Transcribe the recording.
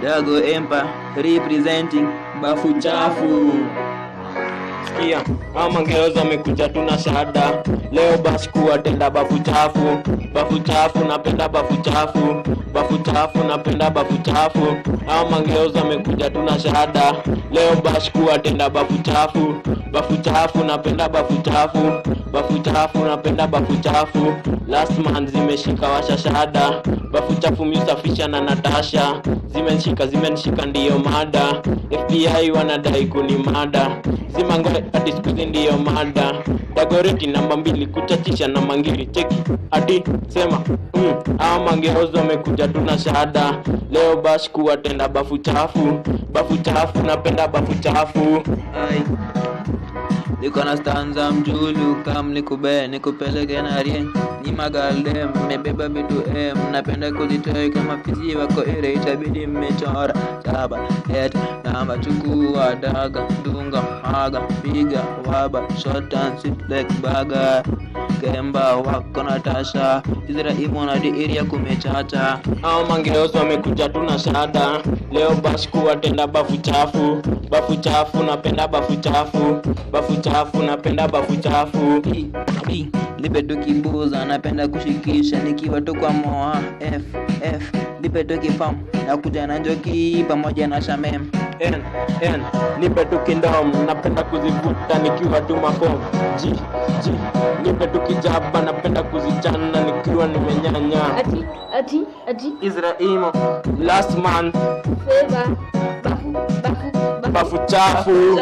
Dago Empire representing bafu chafu. Sikia, mama ngeuza amekuja tuna shahada. Leo basi kuwatenda bafu chafu. Bafu chafu napenda bafu chafu. Bafu chafu napenda bafu chafu. Mama ngeuza amekuja tuna shahada. Leo basi kuwatenda bafu chafu. Bafu chafu napenda bafu chafu. Bafu chafu napenda bafu chafu. Last month zimeshika washa shahada. Bafu chafu msafisha na Natasha. Zimenishika ndiyo mada. FBI wanadai kunimada. Zimangore hadi sikuzi ndiyo mada. Dagoreti namba 2 kuchachisha na mangiri cheki hadi sema ama ngeuzo amekuja tuna shahada. Leo bash kuwatenda bafu chafu. Bafu chafu napenda bafu chafu. Ai, niko na stanza mjulu kam nikupeleke na rien. Ni magalde mebeba vitu napenda kuzitoa kama fizi wako ere itabidi mmechora saba et namba chukua daga dunga haga piga waba short and sit like baga Kemba wako Natasha Izra imona di area kumechacha. Hao mangeuzo wamekuja tuna shahada. Leo bash kuwatenda bafu chafu. Bafu chafu napenda bafu chafu. Bafu chafu napenda bafu chafu. Lipeto kibuza napenda kushikisha nikiwa tu kwa moa F lipeto kifam nakuja na njoki pamoja na shamem N lipeto kindom napenda kuzivuta nikiwa tu mafom G lipeto kijaba napenda kuzichana nikiwa nimenyanya ati Israimo last month favor bafu chafu.